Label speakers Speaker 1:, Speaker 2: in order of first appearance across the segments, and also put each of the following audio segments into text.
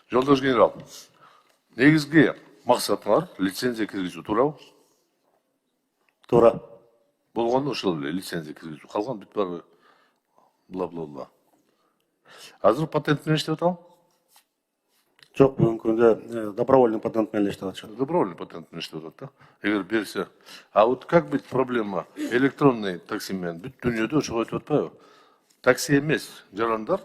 Speaker 1: Жолдош генерал, негизги максатыңар лицензия киргизүү туурабы?
Speaker 2: Туура.
Speaker 1: Болгону ошол эле лицензия киргизүү. Калган бүт баары бла. Азыр патент менен иштеп атам?
Speaker 2: Жок, бүгүнкү күндө добровольный патент менен иштеп атышат.
Speaker 1: Добровольный патент менен иштеп атат да. Эгер берсе. А вот как быть проблема электронный такси менен бүт дүйнөдө ошого өтүп атпайбы? Такси эмес, жарандар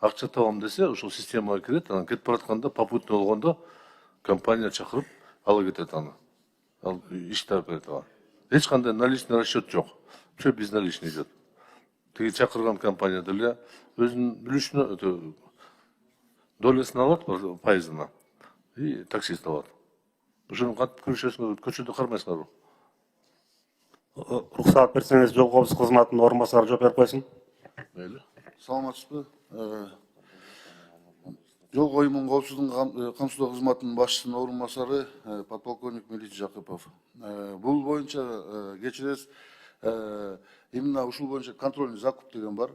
Speaker 1: акча табам десе, ошол системага кирет, анан кетип баратканда попутный болгондо компания чакырып ала кетет аны. Ал иш таап берет ага. Эч кандай наличный расчет жок. Все безналичный идет. Тиги чакырган компания деле өзүнүн бүлүшүнө долесин алат, пайызына. И таксист алат. Ошону кантип күрөшөсүңөр, көчөдө кармайсыңарбы?
Speaker 2: Уруксаат берсеңиз, жол коопсуздук кызматынын орун басары жооп берип койсун.
Speaker 1: Мейли.
Speaker 3: Саламатсызбы? Жол коюмун коопсуздугун камсыздоо кызматынын башчысынын орун басары подполковник Мелич Жакыпов. Бул боюнча кечиресиз, именно ушул боюнча контрольный закуп деген бар.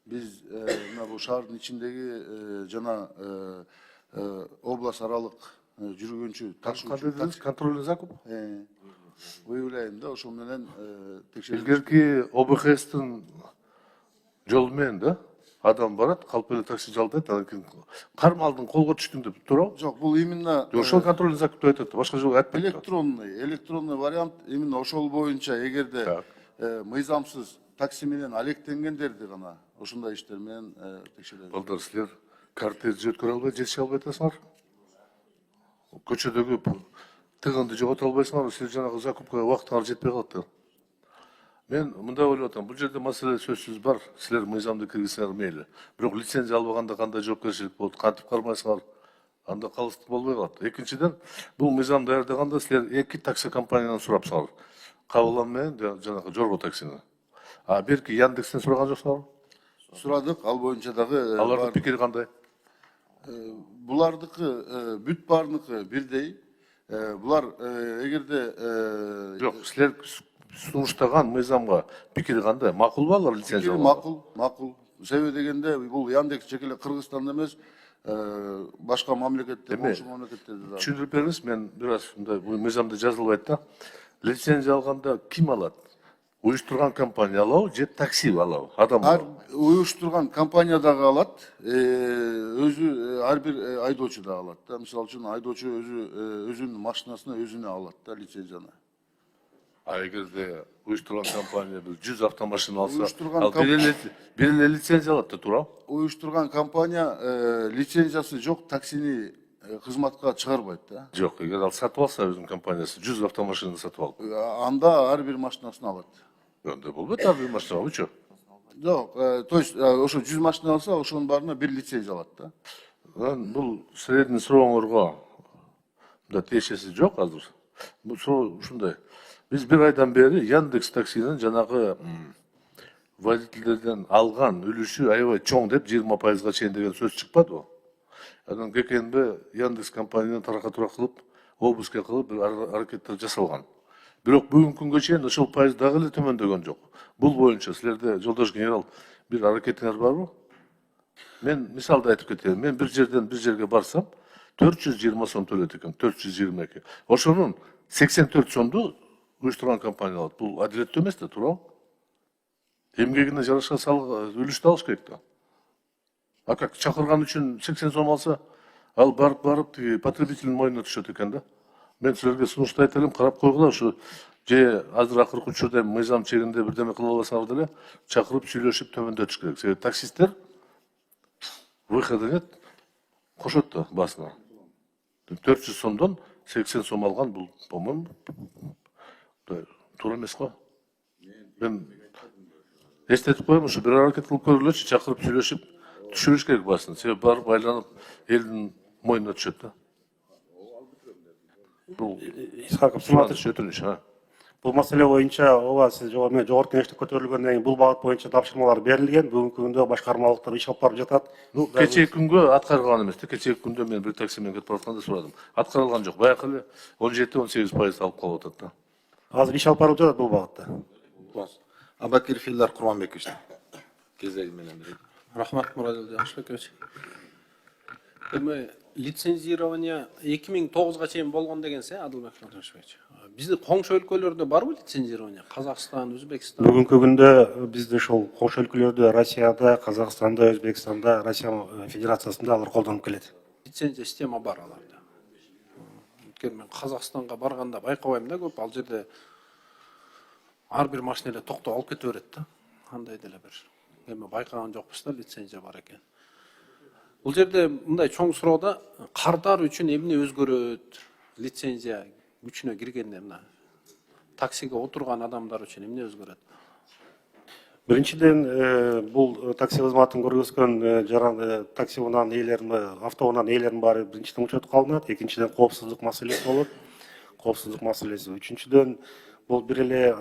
Speaker 3: Биз мына бул шаардын ичиндеги жана область аралык жүргүнчү
Speaker 1: Кандай контрольный закуп?
Speaker 3: Выявляем, да, ошол менен текшерип.
Speaker 1: Илгерки ОБХСтин жол менен да адам барат, калп эле такси жалдайт, анан кийин кармалдың колго түштүң деп туурабы?
Speaker 3: Жок, бул именно
Speaker 1: Ошол контрольный закуп деп айтат, башка жол айтпайт.
Speaker 3: электронный вариант именно ошол боюнча эгерде мыйзамсыз такси менен алектенгендерди гана ушундай иштер менен текшеребиз.
Speaker 1: Балдар, силер картер өткөрө албай, жетише албай атасыңар. Көчөдөгү тыгынды жогото албайсыңар, силер жанагы закупка убактыңар жетпей калат да. Мен мындай ойлоп атам, бул жерде маселе сөзсүз бар, силер мыйзамды киргизсеңер мейли. Бирок лицензия албаганда кандай жоопкерчилик болот, кантип кармайсыңар, анда калыстык болбой калат. Экинчиден, бул мыйзам даярдаганда силер эки такси компаниядан сурапсыңар. Кабылан менен жанагы Жорго таксини. А берки Яндекстен сураган жоксуңарбы?
Speaker 3: Сурадык, ал боюнча дагы
Speaker 1: Алардын пикири кандай?
Speaker 3: булардыкы бүт баарыныкы бирдей. Булар эгерде
Speaker 1: Жок, силер сунуштаган мыйзамга пикири кандай? Макулбу алар лицензия?
Speaker 3: макул. Себеби дегенде бул Яндекс жеке эле Кыргызстанда эмес, башка мамлекетте, болушу мамлекеттерде да.
Speaker 1: Түшүндүрүп бериңиз, мен бир аз мындай бул мыйзамда жазылбайт да. Лицензия алганда ким алат? Уюштурган компания алабы же такси алабы? Адам алабы?
Speaker 3: Уюштурган компания дагы алат, өзү ар бир айдоочу да алат да. Мисалы үчүн айдоочу өзүнүн машинасына өзүнө алат да лицензияны.
Speaker 1: А эгерде уюштурган компания 100 автомашина алса,
Speaker 3: Уюштурган
Speaker 1: ал бир эле лицензия алат да, туурабы?
Speaker 3: Уюштурган компания лицензиясы жок таксини кызматка чыгарбайт да.
Speaker 1: Жок, эгер ал сатып алса өзүнүн компаниясы 100 автомашинаны сатып алып,
Speaker 3: Анда ар бир машинасын алат.
Speaker 1: анда болбойт, ар бир машинабы чо?
Speaker 3: Жок, то есть ошо 100 машина алса, ошонун баарына бир лицензия алат да.
Speaker 1: Бул силердин сурооңорго да тиешеси жок азыр. Бул суроо ушундай. Биз бир айдан бери Яндекс таксинин жанагы водительдерден алган үлүшү аябай чоң деп 20%га чейин деген сөз чыкпадыбы? Анан кекенбе Яндекс компаниядан таракатура кылып, обыска кылып бир аракеттер жасалган. Бирок бүгүнкү күнгө чейин ошол пайыз дагы эле төмөндөгөн жок. Бул боюнча силерде, жолдош генерал, бир аракетиңер барбы? Мен мисалды айтып кетейин. Мен бир жерден бир жерге барсам, 420 сом төлөйт экен, 422. Ошонун 84 сомду уюштурган компания алат. Бул адилеттүү эмес да, туурабы? Эмгегине жараша үлүштү алыш керек да. А как чакырган үчүн 80 сом алса, ал барып тиги потребителдин мойнуна түшөт экен да. Мен силерге сунушту айта элем, карап койгула, ушу же азыр акыркы учурда мыйзам чегинде бирдеме кыла албасаңар деле чакырып сүйлөшүп төмөндөтүш керек. Себеби таксисттер выхода нет, кошот да басына. 400 сомдон 80 сом алган, бул, по-моему, туура эмес го. Мен эстетип коем, ушу бир аракет кылып көргүлөчү, чакырып сүйлөшүп түшүрүш керек басын. Себеби барып айланып элдин мойнуна түшөт да. Бул
Speaker 2: Исхаков Сыматович,
Speaker 1: өтүнүш,
Speaker 2: бул маселе боюнча ооба сиз жогорку кеңеште көтөрүлгөндөн кийин бул багыт боюнча тапшырмалар берилген. Бүгүнкү күндө башкармалыктар иш алып барып жатат.
Speaker 1: Кечээки күнгө аткарылган эмес да. Кечээки күндө мен бир такси менен кетип баратканда сурадым. Аткарылган жок. Баягы эле 17-18% алып калып атат да.
Speaker 2: Азыр иш алып барып жатат бул багытта.
Speaker 4: Абакиров Илдар Курманбекович. Кезеги менен.
Speaker 5: Рахмат, Мурат Жакшыбекович. Эми лицензирование 2009-га чейин болгон деген се, Адылбек Жолдошбекович. Биздин коңшу өлкөлөрдө барбы лицензирование? Казакстан, Өзбекстан.
Speaker 2: Бүгүнкү күндө бизде ошол коңшу өлкөлөрдө, Россияда, Казакстанда, Өзбекстанда, Россия Федерациясында алар колдонуп келет.
Speaker 5: Лицензия система бар аларда. Өткөн мен Казакстанга барганда байкабайм да көп, ал жерде ар бир машина эле токтоп алып кете берет да. Андай деле бир. Эми байкаган жокпуз да, лицензия бар экен. Бул жерде мындай чоң суроо да, кардар үчүн эмне өзгөрөт? Лицензия күчүнө киргенде мына таксиге отурган адамдар үчүн эмне өзгөрөт?
Speaker 2: Биринчиден, бул такси кызматын көргөзгөн жаран такси унан ээлерин, автоунан ээлерин баары биринчиден учетко алынат. Экинчиден коопсуздук маселеси болот. Коопсуздук маселеси. Үчүнчүдөн, бул бир эле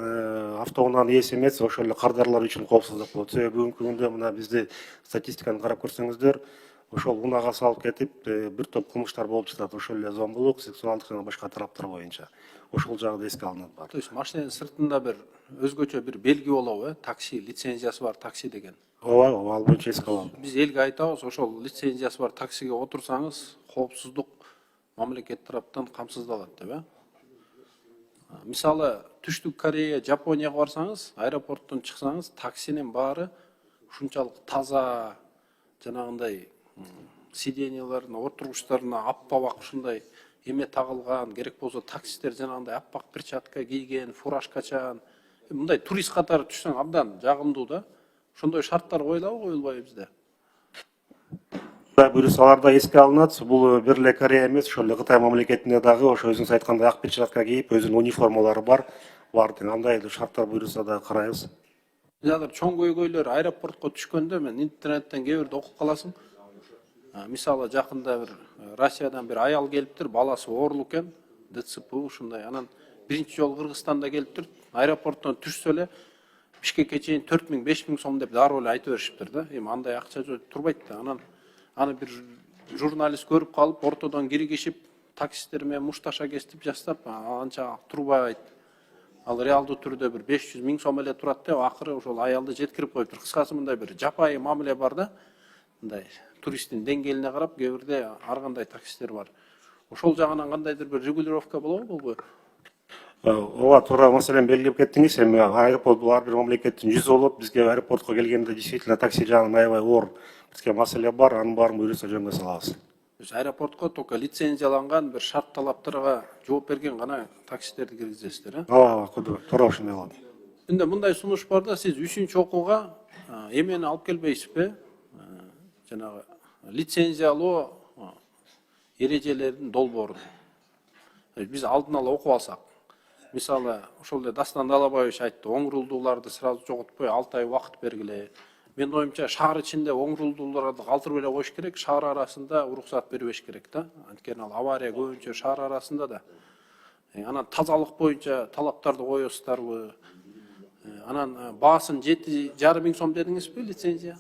Speaker 2: автоунан ээси эмес, ошол эле кардарлар үчүн коопсуздук болот. Себеби бүгүнкү күндө мына бизде статистиканы карап көрсөңүздөр, ошол унага салып кетип, бир топ кылмыштар болуп жатат. Ошол эле зомбулук, сексуалдык жана башка тараптар боюнча. Ошол жагы да эске алынат бар.
Speaker 5: То есть машинанын сыртында бир өзгөчө бир белги болобу, такси лицензиясы бар такси деген.
Speaker 2: Ооба, ал боюнча эске алынат.
Speaker 5: Биз элге айтабыз, ошол лицензиясы бар таксиге отурсаңыз, коопсуздук мамлекет тараптан камсыздалат деп, Мисалы, Түштүк Корея, Жапонияга барсаңыз, аэропорттон чыксаңыз, таксинин баары ушунчалык таза, жанагындай сиденьялардын отургучтарына аппак ушундай эме тагылган, керек болсо таксистер жанагындай аппак перчатка кийген, фуражкачан, мындай турист катары түшсөң абдан жагымдуу да. Ошондой шарттар коюлабы, коюлбайбы бизде?
Speaker 2: Буюрса алар да эске алынат. Бул бир эле Корея эмес, ошол эле Кытай мамлекетинде дагы ошо өзүңүз айткандай ак перчатка кийип, өзүнүн униформалары бар. Андай шарттар буюрса да карайбыз.
Speaker 5: Биз азыр чоң көйгөйлөр аэропортко түшкөндө мен интернеттен кээ бирде окуп каласың. Мисалы жакында бир Россиядан бир аял келиптир, баласы оорулуу экен, ДЦП ушундай. Анан биринчи жолу Кыргызстанда келиптир, аэропорттон түшсө эле Бишкекке чейин 4000-5000 сом деп дароо эле айтып беришиптир да. Эми андай акча турбайт да. Анан аны бир журналист көрүп калып, ортодон киргишип, таксисттер менен мушташа кестип жастап, анча турбайт. Ал реалдуу түрдө бир 500 000 сом эле турат деп, акыры ошол аялды жеткирип коюптур. Кыскасы мындай бир жапайы мамиле бар да. Мындай туристтин деңгээлине карап, кээ бирде ар кандай таксисттер бар. Ошол жагынан кандайдыр бир регулировка болобу, болбойбу?
Speaker 2: Ооба, туура маселени белгилеп кеттиңиз. Эми аэропорт бул ар бир мамлекеттин жүзү болот. Бизге аэропортко келгенде действительно такси жагынан аябай оор бизге маселе бар. Анын баарын буюрса жөнгө салабыз.
Speaker 5: Биз аэропортко только лицензияланган бир шарт талаптарга жооп берген гана таксистерди киргизесиздер,
Speaker 2: Ооба, туура ошондой болот.
Speaker 5: Эми мындай сунуш бар да, сиз 3-чү окууга эмени алып келбейсизби? Жанагы лицензиялоо эрежелердин долбоорун. Биз алдын ала окуп алсак, мисалы, ошол эле Дастан Далабаевич айтты, оң рулдууларды сразу жоготпой 6 ай убакыт бергиле. Менин оюмча, шаар ичинде оң рулдууларды калтырып эле коюш керек, шаар арасында уруксат бербеш керек да. Анткени ал авария көбүнчө шаар арасында да. Анан тазалык боюнча талаптарды коесуздарбы? Анан баасын 7,5 миң сом дедиңизби лицензия?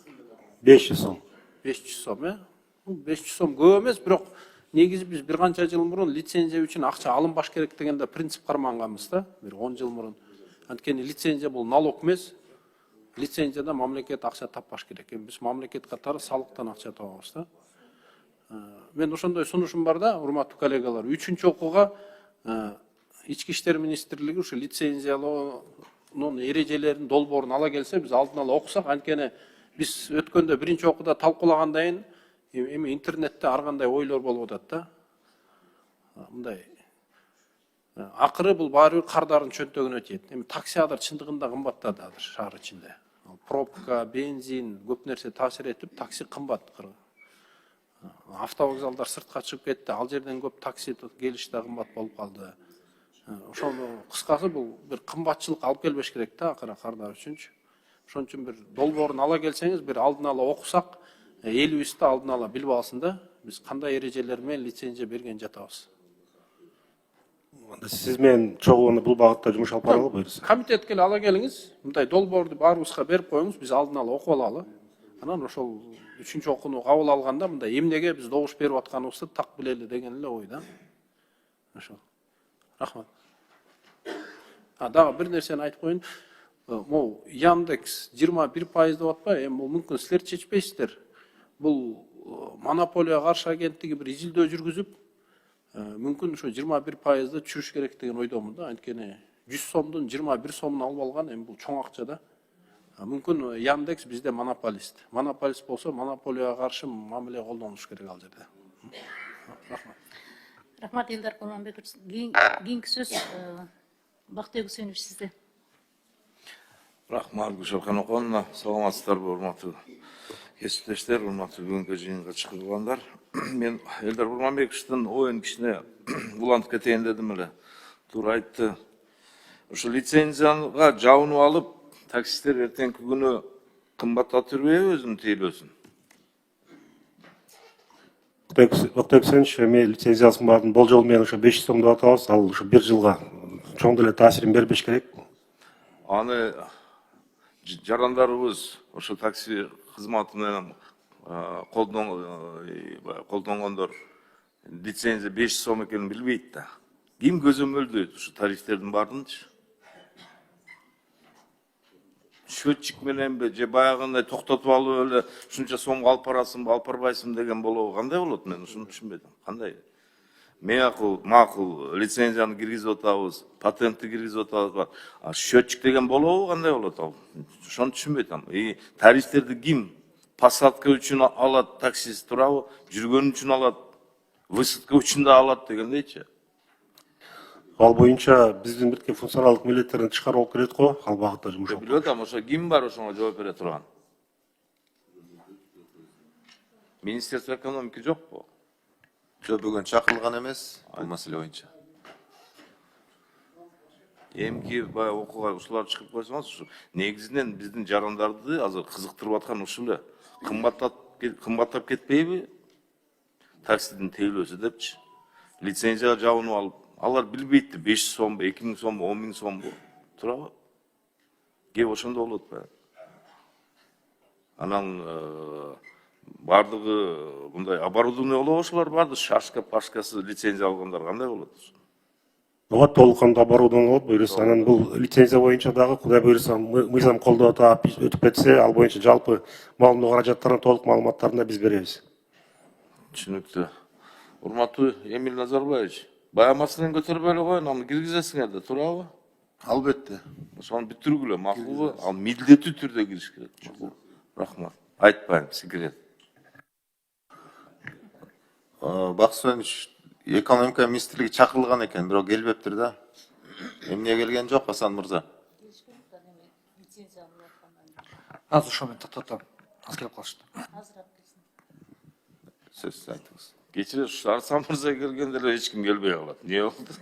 Speaker 2: 500 сом.
Speaker 5: 500 сом, 500 сом көп эмес, бирок негизи биз бир канча жыл мурун лицензия үчүн акча алынбаш керек дегенде принцип карманганбыз да, бир 10 жыл мурун. Анткени лицензия бул налог эмес. Лицензияда мамлекет акча таппаш керек. Биз мамлекет катары салыктан акча табабыз да. Мен ошондой сунушум бар да, урматтуу коллегалар. 3-чү окууга Ички иштер министрлиги ушу лицензиялоонун эрежелерин долбоорун ала келсе, биз алдын ала окусак, анткени биз өткөндө биринчи окууда талкуулагандан кийин эми интернетте ар кандай ойлор болуп атат да. Мындай акыры бул баары бир кардардын чөнтөгүнө тиет. Эми такси азыр чындыгында кымбаттады азыр шаар ичинде. Пробка, бензин көп нерсе таасир этип, такси кымбат. Автовокзалдар сыртка чыгып кетти. Ал жерден көп такси келиш да кымбат болуп калды. Ошону кыскасы бул бир кымбатчылык алып келбеш керек да акыры кардар үчүнчү. Ошон үчүн бир долбоорун ала келсеңиз, бир алдын ала окусак, элибизди алдын ала билип алсын да, биз кандай эрежелер менен лицензия берген жатабыз.
Speaker 2: Сиз менен чогуу бул багытта жумуш алып баралы буюрса.
Speaker 5: Комитетке ала келиңиз, мындай долбоорду баарыбызга берип коюңуз, биз алдын ала окуп алалы. Анан ошол 3-чү окууну кабыл алганда мындай эмнеге биз добуш берип атканыбызды так билели деген эле ой да. Ошо. Рахмат. Дагы бир нерсени айтып коеюн. Могу Яндекс 21% деп атпайбы? Эми бул мүмкүн силер чечпейсиздер. Бул монополияга каршы агенттиги бир изилдөө жүргүзүп, мүмкүн ошо 21%да түшүрүш керек деген ойдомун да. Анткени 100 сомдун 21 сомун алып алган, эми бул чоң акча да. Мүмкүн Яндекс бизде монополист. Монополист болсо монополияга каршы мамиле колдонуш керек ал жерде. Рахмат.
Speaker 6: Рахмат, Элдар Курманбекович. Кийинки сөз Бактыбек Үсенович сизде.
Speaker 7: Рахмат, Гүлшаркан Оконовна. Саламатсыздарбы, урматтуу кесиптештер, урматтуу бүгүнкү жыйынга чакырылгандар. Мен Элдар Курманбековичтин оюн кичине улантып кетейин дедим эле. Туура айтты. Ошо лицензияга жабынып алып, таксисттер эртеңки күнү кымбаттатып жүрбөйбү өзүнүн тейлөөсүн?
Speaker 2: Бактыбек Үсенович, эми лицензиясын баарын болжол менен ошо 500 сом деп атабыз, ал ошо 1 жылга чоң деле таасирин бербеш керек.
Speaker 7: Аны жарандарыбыз ошо такси кызматы менен колдонгондор лицензия 500 сом экенин билбейт да. Ким көзөмөлдөйт ушу тарифтердин баарынчы? Счетчик мененби же баягындай токтотуп алып эле ушунча сомго алып барасыңбы, алып барбайсыңбы деген болобу кандай болот? Мен ушуну түшүнбөдүм. Кандай? Макул лицензияны киргизип атабыз, патентти киргизип атабыз. А счетчик деген болобу кандай болот ал? Ошону түшүнбөйт атам. Тарифтерди ким посадка үчүн алат таксист турабы? Жүргөн үчүн алат, высадка үчүн да алат дегендейчи.
Speaker 2: Ал боюнча биздин бирке функционалдык милдеттерин тышкары болуп келет го, ал багытта жумуш.
Speaker 7: Билип атам, ошо ким бар ошого жооп бере турган? Министерство экономики жокпу?
Speaker 4: Жок, бүгүн чакырылган эмес бул маселе боюнча.
Speaker 7: Эмки баягы окууга ушулар чыгып койсоңуз, ушу негизинен биздин жарандарды азыр кызыктырып аткан ушул эле. Кымбаттап кетпейби? Таксидин тейлөөсү депчи. Лицензияга жабынып алып, алар билбейт 500 сомбу, 2000 сомбу, 10.000 сомбу. Турабы? Кеп ошондо болот ба? Анан бардыгы мындай оборудование болобу ошолор барды, шашка, пашкасы лицензия алгандар кандай болот?
Speaker 2: Ооба, толук кандуу оборудование болот буюрса. Анан бул лицензия боюнча дагы Кудай буюрса мыйзам колдоп атап өтүп кетсе, ал боюнча жалпы маалымдоо каражаттарынын толук маалыматтарын да биз беребиз.
Speaker 7: Түшүнүктүү. Урматтуу Эмиль Назарбаевич, бая маселени көтөрбөй эле коюн, аны киргизесиңер да, туурабы?
Speaker 3: Албетте.
Speaker 7: Ошону бүтүргүлө, макулбу? Ал милдеттүү түрдө кириш керек. Рахмат. Айтпайм, секрет.
Speaker 4: Бактыбек Үсенович, экономика министрлиги чакырылган экен, бирок келбептир да. Эмне келген жок, Асан мырза?
Speaker 8: Азыр ошо менен токтотом. Азыр келип калышты.
Speaker 4: Сөз айтыңыз.
Speaker 7: Кечиресиз, Арсан мырза келгенде эле эч ким келбей калат. Эмне болду?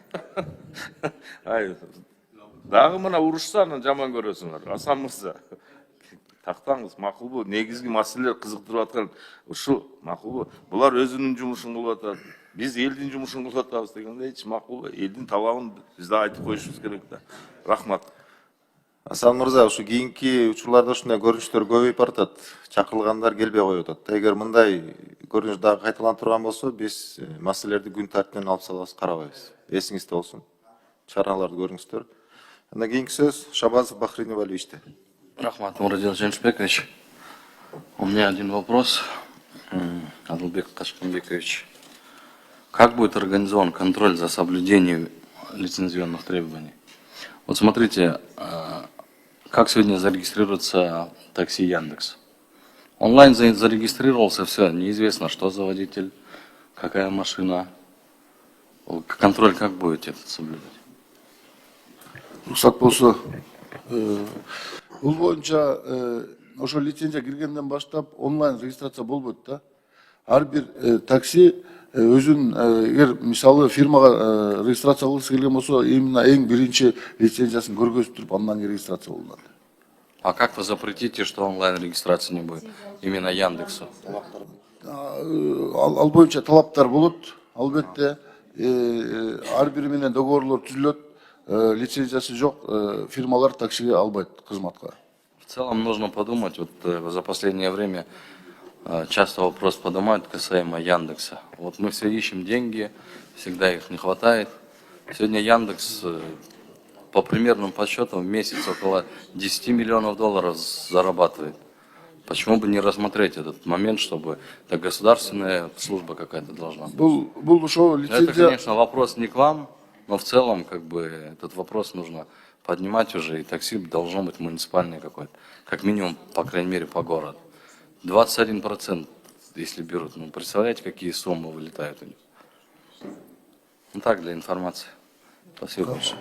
Speaker 7: Дагы мына урушса анан жаман көрөсүңөр. Асан мырза, тактаңыз, макулбу? Негизги маселелер кызыктырып аткан ушул, макулбу? Булар өзүнүн жумушун кылып атат. Биз элдин жумушун кылып атабыз дегендейчи, макулбу? Элдин талабын биз да айтып коюшубуз керек да. Рахмат.
Speaker 4: Асан мырза, ушу кийинки учурларда ушундай көрүнүштөр көбөйүп баратат. Чакырылгандар келбей коюп атат. Эгер мындай көрүнүш дагы кайталанып турган болсо, биз маселелерди күн тартибинен алып салабыз, карабайбыз. Эсиңизде болсун. Чараларды көрүңүздөр. Андан кийинки сөз Шабазов Бахрин Валиевичте.
Speaker 9: Рахмат, Мурадил Жемшбекович. У меня один вопрос. Адылбек Кашканбекович. Как будет организован контроль за соблюдением лицензионных требований? Вот смотрите, как сегодня зарегистрируется такси Яндекс. Онлайн зарегистрировался, все, неизвестно, что за водитель, какая машина. Контроль как будете это соблюдать?
Speaker 3: Уруксат болсо, бул боюнча ошо лицензия киргенден баштап онлайн регистрация болбойт да. Ар бир такси өзүн эгер мисалы фирмага регистрация кылгысы келген болсо, именно эң биринчи лицензиясын көргөзүп туруп андан кийин регистрация болот.
Speaker 9: А как вы запретите, что онлайн регистрации не будет? Именно Яндексу.
Speaker 3: Ал боюнча талаптар болот. Албетте ар бири менен договорлор түзүлөт. Лицензиясы жок фирмалар таксиге албайт кызматка.
Speaker 9: В целом нужно подумать, вот за последнее время часто вопрос поднимают касаемо Яндекса. Вот мы все ищем деньги, всегда их не хватает. Сегодня Яндекс по примерным подсчетам в месяц около 10 миллионов долларов зарабатывает. Почему бы не рассмотреть этот момент, чтобы это государственная служба какая-то должна быть?
Speaker 3: Бул ошол
Speaker 9: Это,
Speaker 3: лицензия
Speaker 9: конечно, вопрос не к вам, но в целом, как бы, этот вопрос нужно поднимать уже, и такси должно быть муниципальное какое-то, как минимум, по крайней мере, по городу. 21%, если берут, ну, представляете, какие суммы вылетают у них? Ну, так, для информации. Спасибо большое.